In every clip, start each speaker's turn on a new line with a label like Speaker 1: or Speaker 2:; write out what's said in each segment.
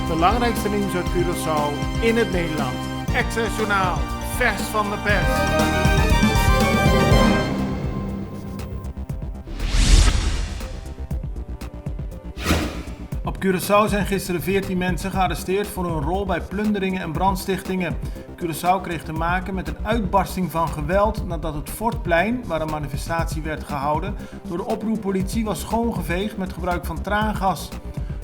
Speaker 1: Het belangrijkste nieuws uit Curaçao in het Nederland. Access Journaal, vers van de pers. Op Curaçao zijn gisteren 14 mensen gearresteerd voor hun rol bij plunderingen en brandstichtingen. Curaçao kreeg te maken met een uitbarsting van geweld nadat het Fortplein, waar een manifestatie werd gehouden, door de oproerpolitie was schoongeveegd met gebruik van traangas.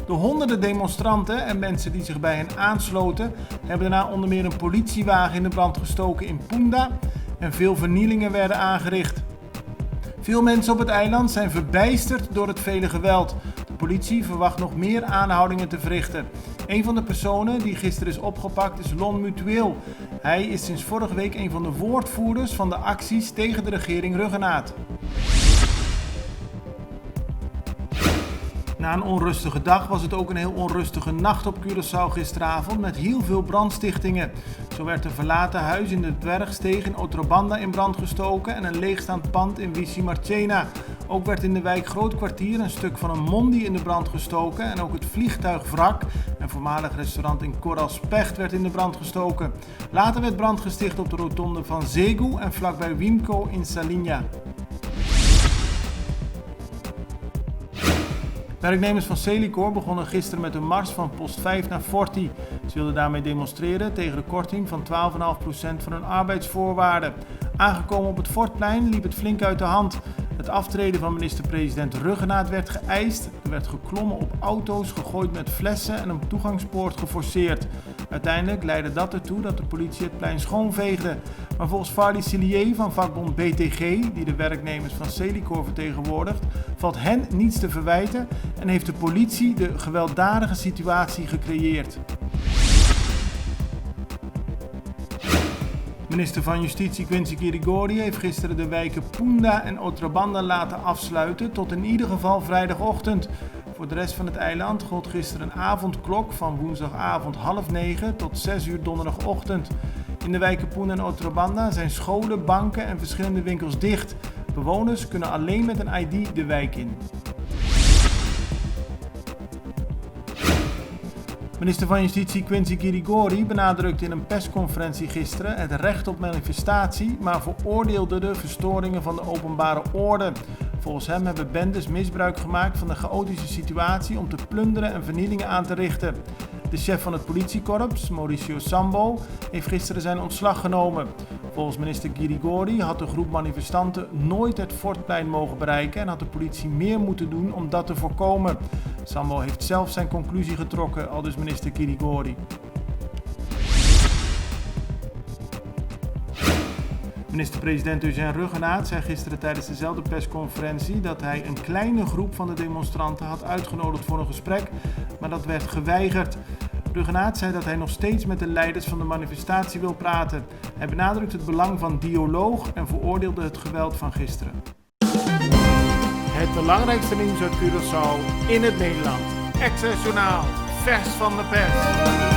Speaker 1: De honderden demonstranten en mensen die zich bij hen aansloten, hebben daarna onder meer een politiewagen in de brand gestoken in Punda en veel vernielingen werden aangericht. Veel mensen op het eiland zijn verbijsterd door het vele geweld. De politie verwacht nog meer aanhoudingen te verrichten. Een van de personen die gisteren is opgepakt is Lon Mutueel. Hij is sinds vorige week een van de woordvoerders van de acties tegen de regering Ruggenaat. Na een onrustige dag was het ook een heel onrustige nacht op Curaçao gisteravond met heel veel brandstichtingen. Zo werd een verlaten huis in de Dwergsteeg in Otrobanda in brand gestoken en een leegstaand pand in Vici Marchena. Ook werd in de wijk Grootkwartier een stuk van een mondi in de brand gestoken en ook het vliegtuigwrak, een voormalig restaurant in Coral Specht, werd in de brand gestoken. Later werd brand gesticht op de rotonde van Zegu en vlakbij Wimco in Salinha. Werknemers van Celicor begonnen gisteren met een mars van post 5 naar Forti. Ze wilden daarmee demonstreren tegen de korting van 12,5% van hun arbeidsvoorwaarden. Aangekomen op het Fortplein liep het flink uit de hand. Het aftreden van minister-president Ruggenaat werd geëist. Er werd geklommen op auto's, gegooid met flessen en een toegangspoort geforceerd. Uiteindelijk leidde dat ertoe dat de politie het plein schoonveegde. Maar volgens Fardy Sillier van vakbond BTG, die de werknemers van Celicor vertegenwoordigt, valt hen niets te verwijten en heeft de politie de gewelddadige situatie gecreëerd. Minister van Justitie Quincy Kirigori heeft gisteren de wijken Punda en Otrobanda laten afsluiten tot in ieder geval vrijdagochtend. Voor de rest van het eiland gold gisteren een avondklok van woensdagavond 8:30 tot 6 uur donderdagochtend. In de wijken Punda en Otrobanda zijn scholen, banken en verschillende winkels dicht. Bewoners kunnen alleen met een ID de wijk in. Minister van Justitie Quincy Kirigori benadrukte in een persconferentie gisteren het recht op manifestatie, maar veroordeelde de verstoringen van de openbare orde. Volgens hem hebben bendes misbruik gemaakt van de chaotische situatie om te plunderen en vernielingen aan te richten. De chef van het politiekorps, Mauricio Sambo, heeft gisteren zijn ontslag genomen. Volgens minister Kirigori had de groep manifestanten nooit het Fortplein mogen bereiken en had de politie meer moeten doen om dat te voorkomen. Sambo heeft zelf zijn conclusie getrokken, aldus minister Kirigori. Minister-president Eugène Ruggenaat zei gisteren tijdens dezelfde persconferentie dat hij een kleine groep van de demonstranten had uitgenodigd voor een gesprek, maar dat werd geweigerd. Ruggenaat zei dat hij nog steeds met de leiders van de manifestatie wil praten. Hij benadrukt het belang van dialoog en veroordeelde het geweld van gisteren. Het belangrijkste nieuws uit Curaçao in het Nederland. Access Journaal, vers van de pers.